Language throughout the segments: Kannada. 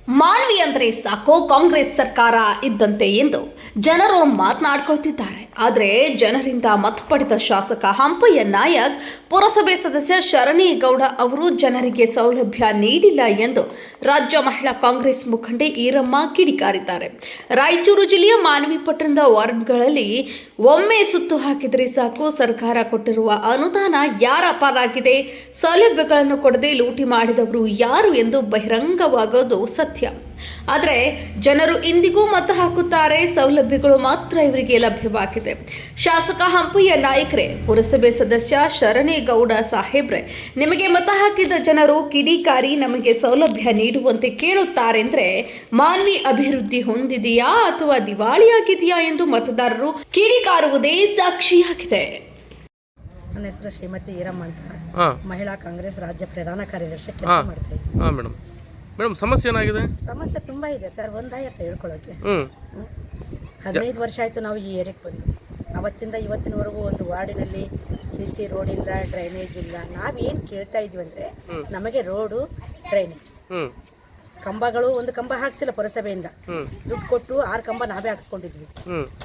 ಮಾನ್ವಿ ಅಂದ್ರೆ ಸಾಕು ಕಾಂಗ್ರೆಸ್ ಸರ್ಕಾರ ಇದ್ದಂತೆ ಎಂದು ಜನರು ಮಾತನಾಡ್ಕೊಳ್ತಿದ್ದಾರೆ. ಆದರೆ ಜನರಿಂದ ಮತ ಪಡೆದ ಶಾಸಕ ಹಂಪಯ್ಯ ನಾಯಕ್, ಪುರಸಭೆ ಸದಸ್ಯ ಶರಣೇಗೌಡ ಅವರು ಜನರಿಗೆ ಸೌಲಭ್ಯ ನೀಡಿಲ್ಲ ಎಂದು ರಾಜ್ಯ ಮಹಿಳಾ ಕಾಂಗ್ರೆಸ್ ಮುಖಂಡೆ ಈರಮ್ಮ ಕಿಡಿಕಾರಿದ್ದಾರೆ. ರಾಯಚೂರು ಜಿಲ್ಲೆಯ ಮಾನ್ವಿ ಪಟ್ಟಣದ ವಾರ್ಡ್ಗಳಲ್ಲಿ ಒಮ್ಮೆ ಸುತ್ತು ಹಾಕಿದರೆ ಸಾಕು ಸರ್ಕಾರ ಕೊಟ್ಟಿರುವ ಅನುದಾನ ಯಾರ ಪಾಲಾಗಿದೆ, ಸೌಲಭ್ಯಗಳನ್ನು ಕೊಡದೆ ಲೂಟಿ ಮಾಡಿದವರು ಯಾರು ಎಂದು ಬಹಿರಂಗವಾಗೋದು ಸತ್ಯ. ಆದರೆ ಜನರು ಇಂದಿಗೂ ಮತ ಹಾಕುತ್ತಾರೆ, ಸೌಲಭ್ಯಗಳು ಮಾತ್ರ ಇವರಿಗೆ ಲಭ್ಯವಾಗಿದೆ. ಶಾಸಕ ಹಂಪಯ್ಯ ನಾಯಕ್ರೆ, ಪುರಸಭೆ ಸದಸ್ಯ ಶರಣೇಗೌಡ ಸಾಹೇಬ್ರೆ, ನಿಮಗೆ ಮತ ಹಾಕಿದ ಜನರು ಕಿಡಿಕಾರಿ ನಮಗೆ ಸೌಲಭ್ಯ ನೀಡುವಂತೆ ಕೇಳುತ್ತಾರೆಂದ್ರೆ ಮಾನ್ವಿ ಅಭಿವೃದ್ಧಿ ಹೊಂದಿದೆಯಾ ಅಥವಾ ದಿವಾಳಿಯಾಗಿದೆಯಾ ಎಂದು ಮತದಾರರು ಕಿಡಿಕಾರುವುದೇ ಸಾಕ್ಷಿಯಾಗಿದೆ. ನನ್ನ ಹೆಸರು ಶ್ರೀಮತಿ ಈರಮ್ಮ ಅಂತ, ಮಹಿಳಾ ಕಾಂಗ್ರೆಸ್ ರಾಜ್ಯ ಪ್ರಧಾನ ಕಾರ್ಯದರ್ಶಿ ಕೆಲಸ ಮಾಡ್ತಾ ಇದ್ದೀನಿ. ಮೇಡಮ್, ಸಮಸ್ಯೆ ಏನಾಗಿದೆ? ಸಮಸ್ಯೆ ತುಂಬಾ ಇದೆ ಸರ್. ಒಂದಾಯತ್ತ ಹೇಳ್ಕೊಳ್ಳೋಕೆ 15 ವರ್ಷ ಆಯ್ತು ನಾವು ಈ ಏರಿಯಾಕ್ಕೆ ಬಂದು. ಅವತ್ತಿಂದ ಇವತ್ತಿನವರೆಗೂ ಒಂದು ವಾರ್ಡಿನಲ್ಲಿ CC ರೋಡ್ ಇಲ್ಲ, ಡ್ರೈನೇಜ್ ಇಲ್ಲ. ನಾವೇನು ಕೇಳ್ತಾ ಇದ್ವಿ ಅಂದ್ರೆ ನಮಗೆ ರೋಡು, ಡ್ರೈನೇಜ್, ಕಂಬಗಳು ಒಂದು ಕಂಬ ಹಾಕ್ಸಿಲ್ಲ ಪುರಸಭೆಯಿಂದ. ದುಡ್ಡು ಕೊಟ್ಟು 6 ಕಂಬ ನಾವೇ ಹಾಕ್ಸ್ಕೊಂಡಿದ್ವಿ.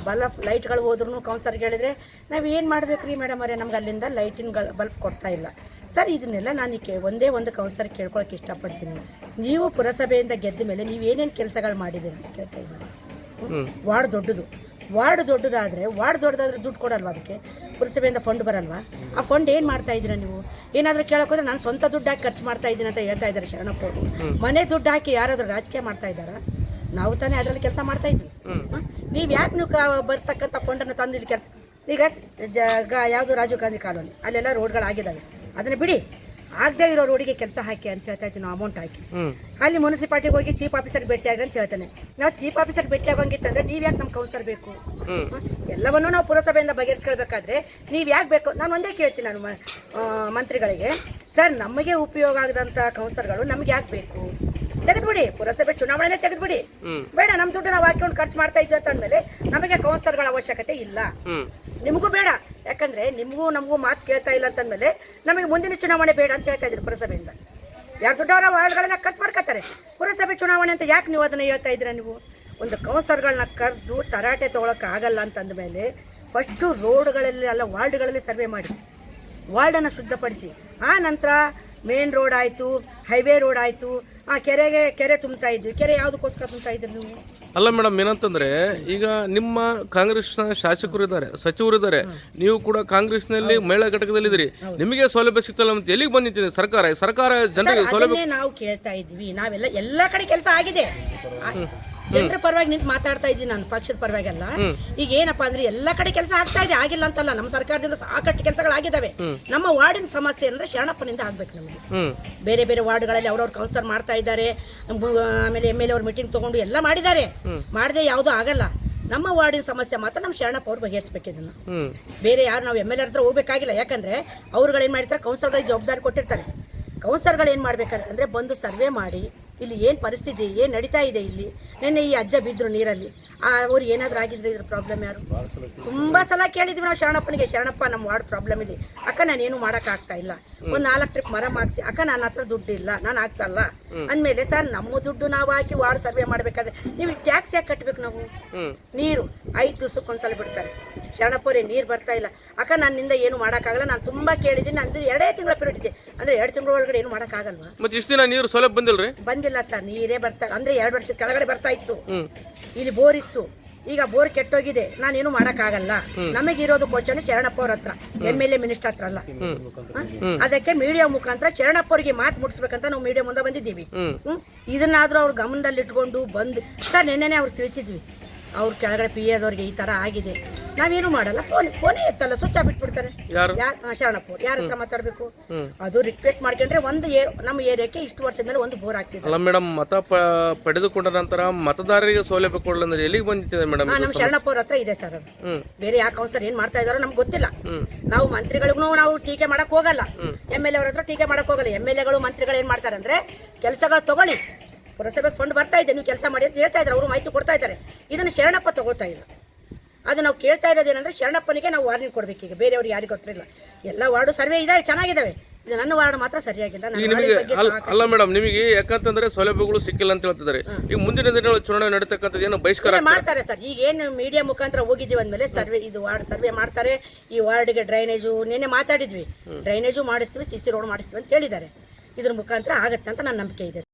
ಬಲ್ಬ್ ಲೈಟ್ಗಳು ಹೋದ್ರು ಕೌನ್ಸರ್ಗೆ ಹೇಳಿದ್ರೆ ನಾವ್ ಏನ್ ಮಾಡ್ಬೇಕ್ರಿ ಮೇಡಮ್ ಅವರೇ, ನಮ್ಗೆ ಅಲ್ಲಿಂದ ಲೈಟಿನ ಬಲ್ಬ್ ಕೊಡ್ತಾ ಇಲ್ಲ ಸರ್. ಇದನ್ನೆಲ್ಲ ನಾನು ಒಂದೇ ಒಂದು ಕೌನ್ಸರ್ ಕೇಳ್ಕೊಳಕ್ಕೆ ಇಷ್ಟಪಡ್ತೀನಿ. ನೀವು ಪುರಸಭೆಯಿಂದ ಗೆದ್ದ ಮೇಲೆ ನೀವು ಏನೇನು ಕೆಲಸಗಳು ಮಾಡಿದ್ದೀರಿ ಅಂತ ಕೇಳ್ತಾ ಇದ್ದೀನಿ. ವಾರ್ಡ್ ದೊಡ್ಡದಾದ್ರೆ ದುಡ್ಡು ಕೊಡಲ್ವಾ? ಅದಕ್ಕೆ ಪುರಸಭೆಯಿಂದ ಫಂಡ್ ಬರಲ್ವಾ? ಆ ಫಂಡ್ ಏನು ಮಾಡ್ತಾ ಇದ್ದೀರಾ ನೀವು? ಏನಾದರೂ ಕೇಳೋಕೋದ್ರೆ ನಾನು ಸ್ವಂತ ದುಡ್ಡು ಹಾಕಿ ಖರ್ಚು ಮಾಡ್ತಾ ಇದ್ದೀನಿ ಅಂತ ಹೇಳ್ತಾ ಇದ್ದಾರೆ ಶರಣಪ್ಪ ಅವರು. ಮನೆ ದುಡ್ಡು ಹಾಕಿ ಯಾರಾದರೂ ರಾಜಕೀಯ ಮಾಡ್ತಾ ಇದ್ದಾರಾ? ನಾವು ತಾನೇ ಅದರಲ್ಲಿ ಕೆಲಸ ಮಾಡ್ತಾ ಇದ್ವಿ. ನೀವು ಯಾಕೆ ನೀವು ಬರ್ತಕ್ಕಂಥ ಫಂಡನ್ನು ತಂದು ಇಲ್ಲಿ ಕೆಲಸ? ಈಗ ಯಾವುದು ರಾಜೀವ್ ಗಾಂಧಿ ಕಾಲೋನಿ ಅಲ್ಲೆಲ್ಲ ರೋಡ್ಗಳಾಗಿದ್ದಾವೆ, ಅದನ್ನ ಬಿಡಿ. ಆಗದೆ ಇರೋ ರೋಡಿಗೆ ಕೆಲಸ ಹಾಕಿ ಅಂತ ಹೇಳ್ತಾ ಇದ್ದೀನಿ ನಾವು, ಅಮೌಂಟ್ ಹಾಕಿ. ಅಲ್ಲಿ ಮುನ್ಸಿಪಾಲಿಟಿಗೆ ಹೋಗಿ ಚೀಫ್ ಆಫೀಸರ್ ಭೇಟಿ ಆಗಿ ಅಂತ ಹೇಳ್ತಾನೆ. ನಾವು ಚೀಫ್ ಆಫೀಸರ್ ಭೇಟಿ ಆಗೋಂಗಿತ್ತಂದ್ರೆ ನೀವ್ ಯಾಕೆ ನಮ್ಮ ಕೌನ್ಸರ್ ಬೇಕು? ಎಲ್ಲವನ್ನೂ ನಾವು ಪುರಸಭೆಯಿಂದ ಬಗೆಹರಿಸ್ಕೊಳ್ಬೇಕಾದ್ರೆ ನೀವ್ ಯಾಕೆ ಬೇಕು? ನಾನು ಒಂದೇ ಕೇಳ್ತೀನಿ ನಾನು ಮಂತ್ರಿಗಳಿಗೆ, ಸರ್ ನಮಗೆ ಉಪಯೋಗ ಆಗದಂತ ಕೌನ್ಸರ್ಗಳು ನಮ್ಗೆ ಯಾಕೆ ಬೇಕು? ತೆಗೆದ್ಬಿಡಿ, ಪುರಸಭೆ ಚುನಾವಣೆನೇ ತೆಗೆದ್ಬಿಡಿ. ಬೇಡ, ನಮ್ ದುಡ್ಡು ನಾವು ಹಾಕೊಂಡು ಖರ್ಚು ಮಾಡ್ತಾ ಇದ್ವಿ ಅಂತಂದ್ಮೇಲೆ ನಮಗೆ ಕೌನ್ಸರ್ಗಳ ಅವಶ್ಯಕತೆ ಇಲ್ಲ. ನಿಮಗೂ ಬೇಡ, ಯಾಕಂದ್ರೆ ನಿಮಗೂ ನಮಗೂ ಮಾತು ಕೇಳ್ತಾ ಇಲ್ಲ ಅಂತಂದ್ಮೇಲೆ ನಮಗೆ ಮುಂದಿನ ಚುನಾವಣೆ ಬೇಡ ಅಂತ ಹೇಳ್ತಾ ಇದ್ರು ಪುರಸಭೆಯಿಂದ. ಯಾರು ದುಡ್ಡವರ ವಾರ್ಡ್ಗಳನ್ನ ಖರ್ಚು ಮಾಡ್ಕೊತಾರೆ, ಪುರಸಭೆ ಚುನಾವಣೆ ಅಂತ ಯಾಕೆ ನೀವು ಅದನ್ನ ಹೇಳ್ತಾ ಇದ್ದೀರಾ? ನೀವು ಒಂದು ಕೌನ್ಸರ್ಗಳನ್ನ ಕರೆದು ತರಾಟೆ ತಗೊಳಕ್ ಆಗಲ್ಲ ಅಂತಂದ್ಮೇಲೆ ಫಸ್ಟ್ ರೋಡ್ಗಳಲ್ಲಿ ಅಲ್ಲ ವಾರ್ಡ್ಗಳಲ್ಲಿ ಸರ್ವೆ ಮಾಡಿ, ವಾರ್ಡನ್ನು ಶುದ್ಧಪಡಿಸಿ, ಆ ನಂತರ ಮೇನ್ ರೋಡ್ ಆಯ್ತು, ಹೈವೇ ರೋಡ್ ಆಯ್ತು. ಆ ಕೆರೆ ತುಂಬ್ತಾ ಇದ್ವಿ. ಕೆರೆ ಯಾವ್ದಕ್ಕೋಸ್ಕರ ತುಂಬ್ತಾ ಇದ್ರಿ ನೀವು? ಅಲ್ಲ ಮೇಡಮ್, ಏನಂತಂದ್ರೆ ಈಗ ನಿಮ್ಮ ಕಾಂಗ್ರೆಸ್ನ ಶಾಸಕರು ಇದ್ದಾರೆ, ಸಚಿವರು ಇದ್ದಾರೆ, ನೀವು ಕೂಡ ಕಾಂಗ್ರೆಸ್ನಲ್ಲಿ ಮಹಿಳಾ ಘಟಕದಲ್ಲಿದ್ದೀರಿ. ನಿಮಗೆ ಸೌಲಭ್ಯ ಸಿಗ್ತಲ್ಲ ಅಂತ ಎಲ್ಲಿಗೆ ಬಂದಿದೆ ಸರ್ಕಾರ ಜನರಿಗೆ ಸೌಲಭ್ಯ ನಾವು ಕೇಳ್ತಾ ಇದ್ವಿ. ನಾವೆಲ್ಲ ಎಲ್ಲಾ ಕಡೆ ಕೆಲಸ ಆಗಿದೆ, ಜನರ ಪರವಾಗಿ ನಿಂತು ಮಾತಾಡ್ತಾ ಇದ್ದೀನಿ ನಾನು, ಪಕ್ಷದ ಪರವಾಗಿಲ್ಲ. ಈಗ ಏನಪ್ಪಾ ಅಂದ್ರೆ ಎಲ್ಲಾ ಕಡೆ ಕೆಲಸ ಆಗ್ತಾ ಇದೆ, ಆಗಿಲ್ಲ ಅಂತಲ್ಲ. ನಮ್ಮ ಸರ್ಕಾರದಿಂದ ಸಾಕಷ್ಟು ಕೆಲಸಗಳಾಗಿದ್ದಾವೆ. ನಮ್ಮ ವಾರ್ಡಿನ ಸಮಸ್ಯೆ ಅಂದ್ರೆ ಶರಣಪ್ಪನಿಂದ ಆಗ್ಬೇಕು ನಮಗೆ. ಬೇರೆ ಬೇರೆ ವಾರ್ಡ್ಗಳಲ್ಲಿ ಅವ್ರವ್ರ ಕೌನ್ಸರ್ ಮಾಡ್ತಾ ಇದ್ದಾರೆ, ಆಮೇಲೆ MLA ಅವ್ರ ಮೀಟಿಂಗ್ ತಗೊಂಡು ಎಲ್ಲ ಮಾಡಿದ್ದಾರೆ. ಮಾಡದೆ ಯಾವ್ದು ಆಗಲ್ಲ. ನಮ್ಮ ವಾರ್ಡಿನ ಸಮಸ್ಯೆ ಮಾತ್ರ ನಮ್ಮ ಶರಣಪ್ಪ ಅವ್ರು ಬಗೆಹರಿಸಬೇಕು. ಇದನ್ನ ಬೇರೆ ಯಾರು ನಾವು MLA ಹತ್ರ ಹೋಗ್ಬೇಕಾಗಿಲ್ಲ. ಯಾಕಂದ್ರೆ ಅವ್ರುಗಳು ಏನ್ ಮಾಡಿರ್ತಾರೆ, ಕೌನ್ಸರ್ಗಳಿಗೆ ಜವಾಬ್ದಾರಿ ಕೊಟ್ಟಿರ್ತಾರೆ. ಕೌನ್ಸರ್ಗಳು ಏನ್ ಮಾಡ್ಬೇಕಂತಂದ್ರೆ ಬಂದು ಸರ್ವೆ ಮಾಡಿ ಇಲ್ಲಿ ಏನ್ ಪರಿಸ್ಥಿತಿ ಏನ್ ನಡೀತಾ ಇದೆ. ಇಲ್ಲಿ ನಿನ್ನೆ ಈ ಅಜ್ಜ ಬಿದ್ರು ನೀರಲ್ಲಿ, ಅವ್ರು ಏನಾದ್ರೂ ಆಗಿದ್ರೆ ಇದ್ರ ಪ್ರಾಬ್ಲಮ್ ಯಾರು? ತುಂಬಾ ಸಲ ಕೇಳಿದ್ವಿ ನಾವು ಶರಣಪ್ಪನಿಗೆ, ಶರಣಪ್ಪ ನಮ್ಮ ವಾರ್ಡ್ ಪ್ರಾಬ್ಲಮ್ ಇದೆ ಅಕ್ಕ, ನಾನೇನು ಮಾಡಕ್ ಆಗ್ತಾ ಇಲ್ಲ, ಒಂದ್ 4 ಟ್ರಿಪ್ ಮರ ಹಾಕ್ಸಿ ಅಕ್ಕ, ನನ್ನ ಹತ್ರ ದುಡ್ಡು ಇಲ್ಲ, ನಾನು ಹಾಕ್ಸಲ್ಲ ಅಂದ್ಮೇಲೆ, ಸರ್ ನಮ್ಮ ದುಡ್ಡು ನಾವು ಹಾಕಿ ವಾರ್ಡ್ ಸರ್ವೆ ಮಾಡ್ಬೇಕಾದ್ರೆ ನೀವು ಟ್ಯಾಕ್ಸ್ ಯಾಕೆ ಕಟ್ಬೇಕು? ನಾವು ನೀರು 5 ದಿವಸಕ್ಕೊಂದ್ಸಲ ಬಿಡ್ತಾರೆ. ಶರಣಪ್ಪರೇ ನೀರ್ ಬರ್ತಾ ಇಲ್ಲ ಅಕ್ಕ, ನನ್ನಿಂದ ಏನು ಮಾಡಕ್ಕಾಗಲ್ಲ, ನಾನು ತುಂಬಾ ಕೇಳಿದ್ದೀನಿ, ನಂದು 2 ತಿಂಗಳ ಪೀರಿಯಡ್ ಇದೆ ಅಂದ್ರೆ 2 ತಿಂಗಳ ಒಳಗಡೆ ಏನು ಮಾಡಕ್ಕಾಗಲ್ವಾ? ಮತ್ತೆ ಇಷ್ಟು ದಿನ ನೀರು ಸೌಲಭ್ಯ ಬಂದಿಲ್ರಿ? ಬಂದಿಲ್ಲ ಸರ್, ನೀರೇ ಬರ್ತಾ ಅಂದ್ರೆ 2 ವರ್ಷದ ಕೆಳಗಡೆ ಬರ್ತಾ ಇತ್ತು. ಇಲ್ಲಿ ಬೋರ್ ಇತ್ತು, ಈಗ ಬೋರ್ ಕೆಟ್ಟೋಗಿದೆ, ನಾನೇನು ಮಾಡಕ್ಕಾಗಲ್ಲ. ನಮಗಿರೋದು ಕ್ವಶನ್ ಶರಣಪ್ಪ ಅವ್ರ ಹತ್ರ, MLA ಮಿನಿಸ್ಟರ್ ಹತ್ರ ಅಲ್ಲ. ಅದಕ್ಕೆ ಮೀಡಿಯಾ ಮುಖಾಂತರ ಶರಣಪ್ಪ ಅವ್ರಿಗೆ ಮಾತು ಮುಟ್ಸ್ಬೇಕಂತ ನಾವು ಮೀಡಿಯಾ ಮುಂದೆ ಬಂದಿದ್ದೀವಿ. ಇದನ್ನಾದ್ರೂ ಅವ್ರ ಗಮನದಲ್ಲಿ ಇಟ್ಕೊಂಡು ಬಂದು, ಸರ್ ನೆನ್ನೆನೆ ಅವ್ರಿಗೆ ತಿಳಿಸಿದ್ವಿ, ಅವ್ರ ಕೆಳಗಡೆ PA ದವ್ರಿಗೆ ಈ ತರ ಆಗಿದೆ, ನಾವೇನು ಮಾಡಲ್ಲ, ಫೋನೇ ಎತ್ತಲ್ಲ, ಸ್ವಿಚ್ ಆಫ್ ಇಟ್ಬಿಡ್ತಾರೆ. ಶರಣಪ್ಪ ಯಾರ ಹತ್ರ ಮಾತಾಡ್ಬೇಕು? ಅದು ರಿಕ್ವೆಸ್ಟ್ ಮಾಡ್ಕೊಂಡ್ರೆ ನಮ್ಮ ಏರಿಯಾಕ್ಕೆ ಇಷ್ಟು ವರ್ಷದಲ್ಲಿ ಒಂದು ಬೋರ್ ಹಾಕ್ಸಿದ್ರು. ಅಲ್ಲ ಮೇಡಮ್, ಮತ ಪಡೆದುಕೊಂಡ ನಂತರ ಮತದಾರರಿಗೆ ಸೌಲಭ್ಯ ಕೊಡಲಂದ್ರೆ ಎಲ್ಲಿಗೆ ಬಂದಿದೆ ಮೇಡಮ್? ನಮ್ಮ ಶರಣಪ್ಪ ಅವ್ರ ಹತ್ರ ಇದೆ ಸರ್. ಅದು ಬೇರೆ ಯಾವ ಕೌನ್ಸರ್ ಏನ್ ಮಾಡ್ತಾ ಇದಾರೋ ನಮ್ಗೆ ಗೊತ್ತಿಲ್ಲ. ನಾವು ಮಂತ್ರಿಗಳಿಗೂ ನಾವು ಟೀಕೆ ಮಾಡಕ್ ಹೋಗಲ್ಲ, MLA ಅವ್ರ ಹತ್ರ ಟೀಕೆ ಮಾಡಕ್ ಹೋಗಲ್ಲ. MLAಗಳು ಮಂತ್ರಿಗಳು ಏನ್ ಮಾಡ್ತಾರೆ ಅಂದ್ರೆ, ಕೆಲಸಗಳು ತಗೊಳ್ಳಿ, ಪುರಸಭೆಗೆ ಫಂಡ್ ಬರ್ತಾ ಇದೆ, ನೀವು ಕೆಲಸ ಮಾಡಿ ಅಂತ ಹೇಳ್ತಾ ಇದ್ದಾರೆ, ಅವರು ಮಾಹಿತಿ ಕೊಡ್ತಾ ಇದ್ದಾರೆ. ಇದನ್ನು ಶರಣಪ್ಪ ತಗೋತಾ ಇಲ್ಲ. ಅದು ನಾವು ಕೇಳ್ತಾ ಇರೋದೇನಂದ್ರೆ ಶರಣಪ್ಪನಿಗೆ ನಾವು ವಾರ್ನಿಂಗ್ ಕೊಡ್ಬೇಕು. ಈಗ ಬೇರೆಯವ್ರಿಗೆ ಯಾರಿಗೂ ಗೊತ್ತಿಲ್ಲ. ಎಲ್ಲ ವಾರ್ಡು ಸರ್ವೆ ಇದಾವೆ, ಚೆನ್ನಾಗಿದ್ದಾವೆ. ಇದು ನನ್ನ ವಾರ್ಡ್ ಮಾತ್ರ ಸರಿಯಾಗಿಲ್ಲ. ನನ್ನ ಈಗ ನಿಮಗೆ ವಾರ್ಡ್ ಬಗ್ಗೆ ಸಾಕಷ್ಟು- ಅಲ್ಲ ಮೇಡಮ್, ನಿಮಗೆ ಯಾಕಂತಂದ್ರೆ ಸೌಲಭ್ಯಗಳು ಸಿಕ್ಕಿಲ್ಲ ಅಂತ ಹೇಳ್ತಿದ್ದಾರೆ. ಈಗ ಮುಂದಿನ ದಿನಗಳಲ್ಲಿ ಚುನಾವಣೆ ನಡೀತಕ್ಕಂಥದ್ದು ಏನು ಬಹಿಷ್ಕಾರ ಇಲ್ಲ, ಮಾಡ್ತಾರೆ ಸರ್. ಈಗ ಏನು ಮೀಡಿಯಾ ಮುಖಾಂತರ ಹೋಗಿದ್ದೀವಿ ಅಂದ್ಮೇಲೆ ಸರ್ವೆ, ಇದು ವಾರ್ಡ್ ಸರ್ವೆ ಮಾಡ್ತಾರೆ. ಈ ವಾರ್ಡ್ಗೆ ಡ್ರೈನೇಜು ನಿನ್ನೆ ಮಾತಾಡಿದ್ವಿ, ಡ್ರೈನೇಜು ಮಾಡಿಸ್ತೀವಿ, CC ರೋಡ್ ಮಾಡಿಸ್ತೀವಿ ಅಂತ ಹೇಳಿದ್ದಾರೆ. ಇದ್ರ ಮುಖಾಂತರ ಆಗತ್ತೆ ಅಂತ ನನ್ನ ನಂಬಿಕೆ ಇದೆ ಸರ್.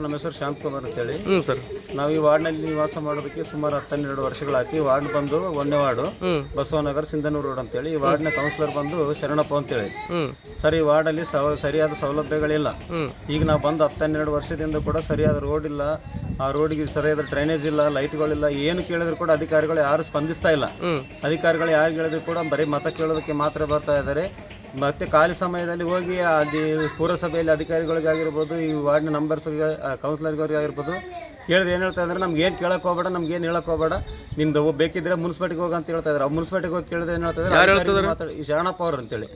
ನಮ್ಮ ಹೆಸರು ಶಾಂತಕುಮಾರ್ ಅಂತೇಳಿ. ಸರ್, ನಾವು ಈ ವಾರ್ಡ್ನಲ್ಲಿ ನಿವಾಸ ಮಾಡೋದಕ್ಕೆ ಸುಮಾರು 12 ವರ್ಷಗಳಾಯ್ತು. ಈ ವಾರ್ಡ್ ಬಂದು 1ನೇ ವಾರ್ಡು ಬಸವನಗರ ಸಿಂಧನೂರು ರೋಡ್ ಅಂತೇಳಿ. ಈ ವಾರ್ಡ್ನ ಕೌನ್ಸಿಲರ್ ಬಂದು ಶರಣಪ್ಪ ಅಂತೇಳಿ. ಸರ್, ಈ ವಾರ್ಡಲ್ಲಿ ಸರಿಯಾದ ಸೌಲಭ್ಯಗಳಿಲ್ಲ. ಈಗ ನಾವು ಬಂದು 12 ವರ್ಷದಿಂದ ಕೂಡ ಸರಿಯಾದ ರೋಡ್ ಇಲ್ಲ, ಆ ರೋಡ್ಗೆ ಸರಿಯಾದ ಡ್ರೈನೇಜ್ ಇಲ್ಲ, ಲೈಟ್ಗಳಿಲ್ಲ. ಏನು ಕೇಳಿದ್ರು ಕೂಡ ಅಧಿಕಾರಿಗಳು ಯಾರು ಸ್ಪಂದಿಸ್ತಾ ಇಲ್ಲ. ಅಧಿಕಾರಿಗಳು ಯಾರು ಹೇಳಿದ್ರು ಕೂಡ ಬರೀ ಮತ ಕೇಳೋದಕ್ಕೆ ಮಾತ್ರ ಬರ್ತಾ ಇದ್ದಾರೆ. ಮತ್ತೆ ಖಾಲಿ ಸಮಯದಲ್ಲಿ ಹೋಗಿ ಅಲ್ಲಿ ಪುರಸಭೆಯಲ್ಲಿ ಅಧಿಕಾರಿಗಳಿಗಾಗಿರ್ಬೋದು, ಈ ವಾರ್ಡ್ನ ನಂಬರ್ಸ್ಗೆ, ಕೌನ್ಸಿಲರ್ಗಳಿಗೆ ಆಗಿರ್ಬೋದು, ಹೇಳಿದ್ರೆ ಏನು ಹೇಳ್ತಾ ಇದ್ದಾರೆ, ನಮ್ಗೆ ಏನು ಕೇಳಕ್ಕೆ ಹೋಗಬೇಡ, ನಮ್ಗೆ ಏನು ಹೇಳಕ್ಕೆ ಹೋಗಬೇಡ, ನಿಮ್ದು ಬೇಕಿದ್ರೆ ಮುನ್ಸಿಪಾಲಿಟಿಗೆ ಹೋಗಿ ಅಂತ ಹೇಳ್ತಾ ಇದ್ದಾರೆ. ಮುನ್ಸಿಪಾಲಿಟಿಗೆ ಹೋಗಿ ಕೇಳಿದ್ರೆ ಏನು ಹೇಳ್ತಾ ಇದ್ದಾರೆ, ಈ ಶರಣಪ್ಪ ಅವ್ರು ಅಂತೇಳಿ.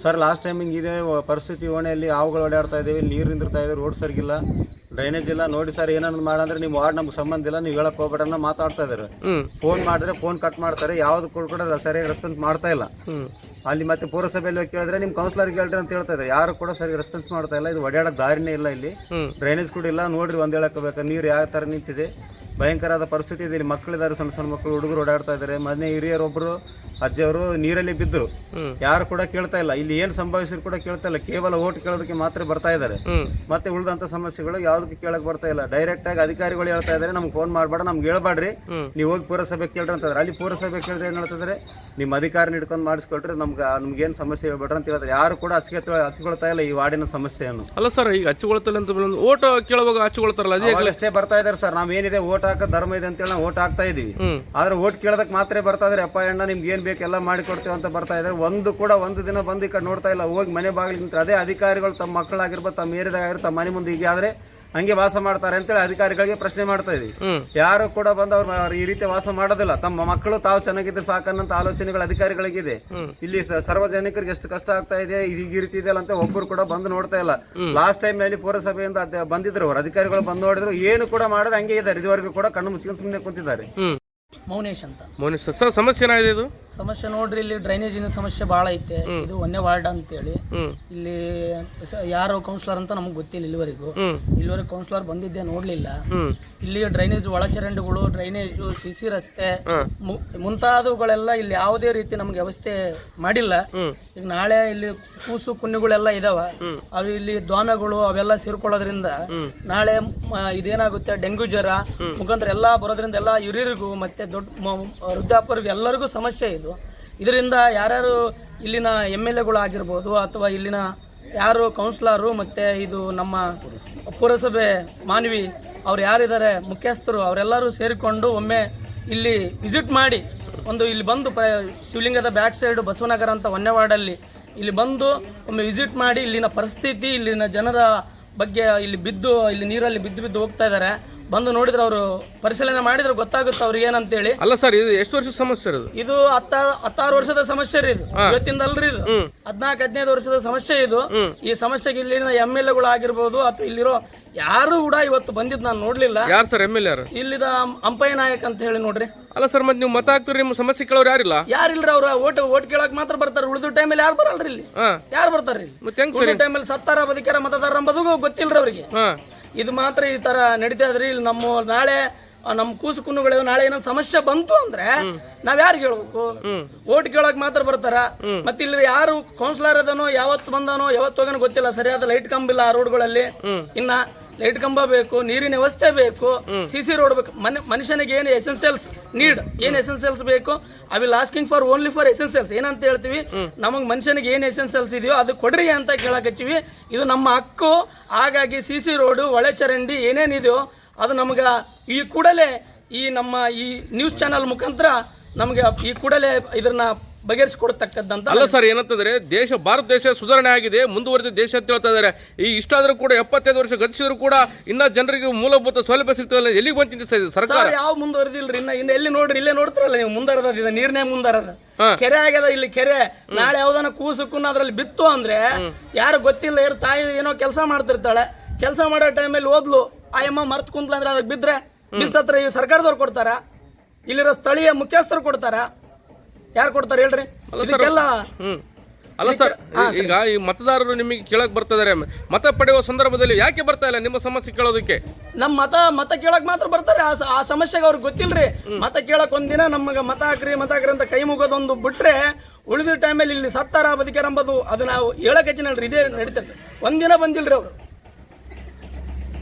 ಸರ್, ಲಾಸ್ಟ್ ಟೈಮ್ ಹಿಂಗಿದೆ ಪರಿಸ್ಥಿತಿ. ಓಣೆಯಲ್ಲಿ ಹಾವುಗಳು ಓಡಾಡ್ತಾ ಇದ್ದೀವಿ, ನೀರು ನಿಂದಿರ್ತಾ ಇದೆ, ರೋಡ್ ಸರಿಗಿಲ್ಲ, ಡ್ರೈನೇಜ್ ಇಲ್ಲ. ನೋಡಿ ಸರ್, ಏನಾದ್ರು ಮಾಡಂದ್ರೆ ನಿಮ್ಮ ವಾರ್ಡ್ ನಮ್ಗೆ ಸಂಬಂಧ ಇಲ್ಲ, ನೀವು ಹೇಳಕ್ ಹೋಗ್ಬೇಡ ಅನ್ನೋ ಮಾತಾಡ್ತಾ ಇದ್ದಾರೆ. ಫೋನ್ ಮಾಡಿದ್ರೆ ಫೋನ್ ಕಟ್ ಮಾಡ್ತಾರೆ, ಯಾವ್ದು ಕೂಡ ಸರಿಯಾಗಿ ರೆಸ್ಪಾನ್ಸ್ ಮಾಡ್ತಾ ಇಲ್ಲ. ಅಲ್ಲಿ ಮತ್ತೆ ಪುರಸಭೆಯಲ್ಲಿ ಕೇಳಿದ್ರೆ ನಿಮ್ ಕೌನ್ಸಿಲರ್ಗೆ ಹೇಳ್ರಿ ಅಂತ ಹೇಳ್ತಾ ಇದ್ದಾರೆ. ಯಾರು ಕೂಡ ಸರಿ ರೆಸ್ಪಾನ್ಸ್ ಮಾಡ್ತಾ ಇಲ್ಲ. ಇದು ಒಡ್ಯಾಡಕ್ ದಾರಿನೇ ಇಲ್ಲ, ಇಲ್ಲಿ ಡ್ರೈನೇಜ್ ಕೂಡ ಇಲ್ಲ. ನೋಡ್ರಿ, ಒಂದ್ ಹೇಳಕ್ ನೀರು ಯಾವ ತರ ನಿಂತಿದೆ, ಭಯಂಕರವಾದ ಪರಿಸ್ಥಿತಿ ಇದೆ. ಇಲ್ಲಿ ಮಕ್ಕಳಿದ್ದಾರೆ, ಸಣ್ಣ ಸಣ್ಣ ಮಕ್ಕಳು, ಹುಡುಗರು ಓಡಾಡ್ತಾ ಇದ್ದಾರೆ. ಮೊನ್ನೆ ಹಿರಿಯರೊಬ್ರು ಅಜ್ಜಿಯವರು ನೀರಲ್ಲಿ ಬಿದ್ದರು, ಯಾರು ಕೂಡ ಕೇಳ್ತಾ ಇಲ್ಲ. ಇಲ್ಲಿ ಏನ್ ಸಂಭವಿಸಿದ್ರು ಕೂಡ ಕೇಳ್ತಾ ಇಲ್ಲ, ಕೇವಲ ಓಟ್ ಕೇಳೋದಕ್ಕೆ ಮಾತ್ರ ಬರ್ತಾ ಇದ್ದಾರೆ. ಮತ್ತೆ ಉಳಿದಂತ ಸಮಸ್ಯೆಗಳು ಯಾವ್ದಕ್ಕೆ ಕೇಳಕ್ ಬರ್ತಾ ಇಲ್ಲ. ಡೈರೆಕ್ಟ್ ಆಗಿ ಅಧಿಕಾರಿಗಳು ಹೇಳ್ತಾ ಇದ್ದಾರೆ, ನಮ್ಗೆ ಫೋನ್ ಮಾಡ್ಬೇಡ, ನಮ್ಗೆ ಹೇಳ್ಬೇಡ್ರಿ, ನೀವು ಹೋಗಿ ಪುರಸಭೆ ಕೇಳ್ರಿ ಅಂತಾರೆ. ಅಲ್ಲಿ ಪುರಸಭೆ ಕೇಳಿದ್ರೆ ಏನ್ ಹೇಳ್ತಿದ್ರೆ, ನಿಮ್ಮ ಅಧಿಕಾರಿನ ಹಿಡ್ಕೊಂಡು ಮಾಡಿಸ್ಕೊಳ್ರಿ, ನಮ್ಗೆ ಏನ್ ಸಮಸ್ಯೆ ಹೇಳ್ಬೇಡ್ರಿ ಅಂತ ಹೇಳ್ತಾರೆ. ಯಾರು ಕೂಡ ಹಚ್ಕೊಳ್ತಾ ಇಲ್ಲ ಈ ವಾರ್ಡಿನ ಸಮಸ್ಯೆಯನ್ನು. ಅಲ್ಲ ಸರ್, ಈಗ ಹಚ್ಚುಗೊಳ್ತಲ್ಲ ಅಂತ ಓಟ್ ಕೇಳುವಾಗ ಹಚ್ಚುಗೊಳ್ತಾರಲ್ಲ, ಅಷ್ಟೇ ಬರ್ತಾ ಇದಾರೆ ಸರ್. ನಾವ್ ಏನಿದೆ ಓಟ್ ಹಾಕ ಧರ್ಮ ಇದೆ ಅಂತೇಳಿ ನಾವು ಓಟ್ ಹಾಕ್ತಾ ಇದೀವಿ. ಆದ್ರೆ ಓಟ್ ಕೇಳೋದಕ್ಕೆ ಮಾತ್ರ ಬರ್ತಾ ಇದಾರೆ. ಅಪ್ಪ ಅಣ್ಣ ನಿಮ್ಗೆ ಏನ್ ಬೇಕು ಎಲ್ಲ ಮಾಡಿಕೊಡ್ತೇವೆ ಅಂತ ಬರ್ತಾ ಇದಾರೆ. ಒಂದು ದಿನ ಬಂದು ಈ ಕಡೆ ನೋಡ್ತಾ ಇಲ್ಲ, ಹೋಗಿ ಮನೆ ಬಾಗಿಲು ನಿಂತ್ರೆ ಅದೇ ಅಧಿಕಾರಿಗಳು ತಮ್ಮ ಮಕ್ಕಳಾಗಿರ್ಬೋದು, ತಮ್ಮ ಏರಿಯಾದಾಗ ತಮ್ಮ ಮನೆ ಮುಂದೆ ಹೀಗೆ ಆದ್ರೆ ಹಂಗೆ ವಾಸ ಮಾಡ್ತಾರೆ ಅಂತೇಳಿ ಅಧಿಕಾರಿಗಳಿಗೆ ಪ್ರಶ್ನೆ ಮಾಡ್ತಾ ಇದೀವಿ. ಯಾರು ಕೂಡ ಬಂದು ಅವ್ರು ಈ ರೀತಿ ವಾಸ ಮಾಡೋದಿಲ್ಲ. ತಮ್ಮ ಮಕ್ಕಳು ತಾವು ಚೆನ್ನಾಗಿದ್ರೆ ಸಾಕನ್ನಂತ ಆಲೋಚನೆಗಳು ಅಧಿಕಾರಿಗಳಿಗಿದೆ. ಇಲ್ಲಿ ಸಾರ್ವಜನಿಕರಿಗೆ ಎಷ್ಟು ಕಷ್ಟ ಆಗ್ತಾ ಇದೆ, ಈ ರೀತಿ ಇದೆಯಲ್ಲ ಅಂತ ಒಬ್ಬರು ಕೂಡ ಬಂದು ನೋಡ್ತಾ ಇಲ್ಲ. ಲಾಸ್ಟ್ ಟೈಮ್ ನಲ್ಲಿ ಪುರಸಭೆಯಿಂದ ಬಂದಿದ್ರು ಅವರು ಅಧಿಕಾರಿಗಳು, ಬಂದು ನೋಡಿದ್ರು, ಏನು ಕೂಡ ಮಾಡೋದು ಹಂಗೆ ಇದ್ದಾರೆ. ಇದುವರೆಗೂ ಕೂಡ ಕಣ್ಣು ಮುಚ್ಕೊಂಡು ಸುಮ್ಮನೆ ಕುಂತಿದ್ದಾರೆ. ಮೌನೇಶ್ ಅಂತ. ಮೌನೇಶ್ ಸರ್, ಸಮಸ್ಯೆ ಏನಾಗಿದೆ ಇದು? ಸಮಸ್ಯೆ ನೋಡ್ರಿ, ಇಲ್ಲಿ ಡ್ರೈನೇಜಿನ ಸಮಸ್ಯೆ ಬಹಳ ಐತೆ. ಇದು 1ನೇ ವಾರ್ಡ್ ಅಂತೇಳಿ. ಇಲ್ಲಿ ಯಾರು ಕೌನ್ಸಿಲರ್ ಅಂತ ನಮಗ್ ಗೊತ್ತಿಲ್ಲ ಇಲ್ಲಿವರೆಗೂ ಕೌನ್ಸಿಲರ್ ಬಂದಿದ್ದೆ ನೋಡ್ಲಿಲ್ಲ. ಇಲ್ಲಿ ಡ್ರೈನೇಜ್ ಒಳಚರಂಡಿಗಳು, ಡ್ರೈನೇಜು, CC ರಸ್ತೆ ಮುಂತಾದವುಗಳೆಲ್ಲ ಇಲ್ಲಿ ಯಾವುದೇ ರೀತಿ ನಮ್ಗೆ ವ್ಯವಸ್ಥೆ ಮಾಡಿಲ್ಲ. ಈಗ ನಾಳೆ ಇಲ್ಲಿ ಕೂಸು ಕುನ್ನಿಗಳೆಲ್ಲ ಇದಾವ, ಅವು ಇಲ್ಲಿ ದ್ವಾಮೆಗಳು ಅವೆಲ್ಲ ಸೇರ್ಕೊಳ್ಳೋದ್ರಿಂದ ನಾಳೆ ಇದೇನಾಗುತ್ತೆ, ಡೆಂಗ್ಯೂ ಜ್ವರ ಮುಖಾಂತರ ಎಲ್ಲಾ ಬರೋದ್ರಿಂದ ಎಲ್ಲ ಹಿರಿಯರಿಗೂ ಮತ್ತೆ ದೊಡ್ಡ ವೃದ್ಧಾಪರಿಗೂ ಎಲ್ಲರಿಗೂ ಸಮಸ್ಯೆ ಇದು. ಇದರಿಂದ ಯಾರ್ಯಾರು ಇಲ್ಲಿನ MLAಗಳು ಆಗಿರ್ಬೋದು, ಅಥವಾ ಇಲ್ಲಿನ ಯಾರು ಕೌನ್ಸಿಲರು, ಮತ್ತೆ ಇದು ನಮ್ಮ ಪುರಸಭೆ ಮಾನವಿ ಅವ್ರು ಯಾರಿದ್ದಾರೆ ಮುಖ್ಯಸ್ಥರು, ಅವರೆಲ್ಲರೂ ಸೇರಿಕೊಂಡು ಒಮ್ಮೆ ಇಲ್ಲಿ ವಿಸಿಟ್ ಮಾಡಿ, ಇಲ್ಲಿ ಬಂದು ಶಿವಲಿಂಗದ ಬ್ಯಾಕ್ ಸೈಡ್ ಬಸವನಗರ ಅಂತ 1ನೇ ವಾರ್ಡಲ್ಲಿ ಇಲ್ಲಿ ಬಂದು ಒಮ್ಮೆ ವಿಸಿಟ್ ಮಾಡಿ ಇಲ್ಲಿನ ಪರಿಸ್ಥಿತಿ, ಇಲ್ಲಿನ ಜನರ ಬಗ್ಗೆ, ಇಲ್ಲಿ ನೀರಲ್ಲಿ ಬಿದ್ದು ಹೋಗ್ತಾ ಇದ್ದಾರೆ, ಬಂದು ನೋಡಿದ್ರೆ ಅವರು ಪರಿಶೀಲನೆ ಮಾಡಿದ್ರೆ ಗೊತ್ತಾಗುತ್ತೆ ಅವ್ರಿಗೆ ಏನಂತೇಳಿ. ಅಲ್ಲ ಸರ್, ಇದು ಎಷ್ಟು ವರ್ಷದ ಸಮಸ್ಯೆ ಇದು 16 ವರ್ಷದ ಸಮಸ್ಯೆ ರೀ. ಇದು ಇವತ್ತಿಂದ ಅಲ್ರಿ, ಇದು 14-15 ವರ್ಷದ ಸಮಸ್ಯೆ ಇದು. ಈ ಸಮಸ್ಯೆಗೆ ಇಲ್ಲಿನ MLAಗಳು ಆಗಿರ್ಬೋದು, ಅಥವಾ ಇಲ್ಲಿರೋ ಯಾರು ಕೂಡ ಇವತ್ತು ಬಂದಿದ್ದು ನಾನು ನೋಡ್ಲಿಲ್ಲ. ಯಾರು ಸರ್ MLA? ಇಲ್ಲಿದ ಅಂಪಯ್ಯ ನಾಯಕ್ ಅಂತ ಹೇಳಿ ನೋಡ್ರಿ. ಅಲ್ಲ ಸರ್, ಮತ್ತೆ ನೀವು ಮತ ಹಾಕ್ತಿರಿ, ನಿಮ್ಮ ಸಮಸ್ಯೆ ಕೇಳೋರು ಯಾರಿಲ್ರಿ, ಅವ್ರ ಓಟ್ ಕೇಳಕ್ ಮಾತ್ರ ಬರ್ತಾರೆ. ಉಳಿದ ಟೈಮಲ್ಲಿ ಯಾರು ಬರಲ್ರಿ ಇಲ್ಲಿ, ಯಾರು ಬರ್ತಾರ್ರಿ? ಉಳಿದ ಟೈಮಲ್ಲಿ ಸತ್ತಾರ ಬದುಕ್ಯಾರ ಮತದಾರ ಅಂಬುದು ಗೊತ್ತಿಲ್ರಿ ಅವ್ರಿಗೆ. ಇದು ಮಾತ್ರ ಈ ತರ ನಡೀತಾ ಇದ್ರಿ. ಇಲ್ಲಿ ನಾಳೆ ನಮ್ ಕೂಸು ಕುನ್ನುಗಳು ನಾಳೆ ಏನೋ ಸಮಸ್ಯೆ ಬಂತು ಅಂದ್ರೆ ನಾವ್ ಯಾರಿಗೆ ಹೇಳ್ಬೇಕು? ಓಟ್ ಕೇಳಕ್ ಮಾತ್ರ ಬರ್ತಾರ. ಮತ್ತೆ ಇಲ್ಲಿ ಯಾರು ಕೌನ್ಸಿಲರ್ ಅದನೋ, ಯಾವತ್ತು ಬಂದಾನೋ, ಯಾವತ್ತು ಹೋಗೋಣ ಗೊತ್ತಿಲ್ಲ. ಸರಿಯಾದ ಲೈಟ್ ಕಂಬ ಇಲ್ಲ ಆ ರೋಡ್ಗಳಲ್ಲಿ. ಇನ್ನ ಲೈಟ್ ಕಂಬ ಬೇಕು, ನೀರಿನ ವ್ಯವಸ್ಥೆ ಬೇಕು, CC ರೋಡ್ ಬೇಕು. ಮನುಷ್ಯನಿಗೆ ಏನು ಎಸೆನ್ಸಿಯಲ್ಸ್ ನೀಡ್, ಏನ್ ಎಸೆನ್ಸಿಯಲ್ಸ್ ಬೇಕು, I will asking for only for essentials. ಏನಂತ ಹೇಳ್ತೀವಿ, ನಮಗ್ ಮನುಷ್ಯನಿಗೆ ಏನ್ ಎಸೆನ್ಸಿಯಲ್ಸ್ ಇದೆಯೋ ಅದು ಕೊಡ್ರಿ ಅಂತ ಕೇಳಕತ್ತೀವಿ. ಇದು ನಮ್ಮ ಹಕ್ಕು. ಹಾಗಾಗಿ CC ರೋಡ್, ಒಳಚರಂಡಿ ಏನೇನಿದೆಯೋ ಅದು ನಮ್ಗ ಈ ಕೂಡಲೇ ನಮ್ಮ ಈ ನ್ಯೂಸ್ ಚಾನೆಲ್ ಮುಖಾಂತರ ನಮ್ಗೆ ಈ ಕೂಡಲೇ ಇದನ್ನ ಬಗೆಹರಿಸಿಕೊಡ್ತಕ್ಕಂಥ. ಅಲ್ಲ ಸರ್, ಏನಂತಂದ್ರೆ ಭಾರತ ದೇಶ ಸುಧಾರಣೆ ಆಗಿದೆ, ಮುಂದುವರೆದ ದೇಶ ಅಂತ ಹೇಳ್ತಾ ಇದಾರೆ. ಈ ಇಷ್ಟಾದ್ರೂ ಕೂಡ 75 ವರ್ಷ ಗತಿಸಿದ್ರು ಕೂಡ ಇನ್ನ ಜನರಿಗೆ ಮೂಲಭೂತ ಸೌಲಭ್ಯ ಸಿಗ್ತದೆ. ಎಲ್ಲಿಗೆ ಬಂದು ಚಿಂತಿಸ್ತಾ ಇದೆ ಸರ್ಕಾರ? ಯಾವ ಮುಂದುವರೆದಿಲ್ರಿ. ಇನ್ನ ಎಲ್ಲಿ ನೋಡ್ರಿ, ಇಲ್ಲೇ ನೋಡ್ತಾರಲ್ಲ ನೀವು, ಮುಂದರದ ನೀರ್ನೇ ಮುಂದರದ ಕೆರೆ ಆಗ್ಯದ. ಇಲ್ಲಿ ಕೆರೆ ನಾಳೆ ಯಾವ್ದಾನ ಕೂಸು ಅದ್ರಲ್ಲಿ ಬಿತ್ತು ಅಂದ್ರೆ ಯಾರು ಗೊತ್ತಿಲ್ಲ, ತಾಯಿ ಏನೋ ಕೆಲಸ ಮಾಡ್ತಿರ್ತಾಳೆ, ಕೆಲಸ ಮಾಡೋ ಟೈಮಲ್ಲಿ ಓದ್ಲು ಆಯಮ್ಮ ಮರ್ತ್ ಕುಂತ್ಲ ಅಂದ್ರೆ ಅದಕ್ಕೆ ಬಿದ್ದತ್ರ ಈ ಸರ್ಕಾರದವ್ರು ಕೊಡ್ತಾರ? ಇಲ್ಲಿರೋ ಸ್ಥಳೀಯ ಮುಖ್ಯಸ್ಥರು ಕೊಡ್ತಾರ? ಯಾರು ಕೊಡ್ತಾರೆ ಹೇಳ್ರಿ? ಇದಕ್ಕೆಲ್ಲ ಅಲ್ಲ ಸರ್, ಈಗ ಈ ಮತದಾರರು ನಿಮಗೆ ಕೇಳಕ್ ಬರ್ತಿದ್ದಾರೆ, ಮತ ಪಡೆಯುವ ಸಂದರ್ಭದಲ್ಲಿ ಯಾಕೆ ಬರ್ತಾ ಇಲ್ಲ ನಿಮ್ಮ ಸಮಸ್ಯೆ ಕೇಳೋದಕ್ಕೆ? ನಮ್ಮ ಮತ ಕೇಳಕ್ ಮಾತ್ರ ಬರ್ತಾರೆ. ಆ ಸಮಸ್ಯೆಗೆ ಅವ್ರಿಗೆ ಗೊತ್ತಿಲ್ರಿ. ಮತ ಕೇಳಕ್ ಒಂದಿನ ನಮಗೆ ಮತ ಹಾಕ್ರಿ ಅಂತ ಕೈ ಮುಗೋದೊಂದು ಬಿಟ್ರೆ ಉಳಿದ ಟೈಮಲ್ಲಿ ಇಲ್ಲಿ ಸತ್ತಾರ ಬದುಕ್ಯಾರ ಅಂಬೋದು ಅದು ನಾವು ಹೇಳಕ್ ಹೆಚ್ಚಿನಲ್ರಿ. ಇದೇ ನಡೀತದೆ. ಒಂದಿನ ಬಂದಿಲ್ರಿ ಅವರು.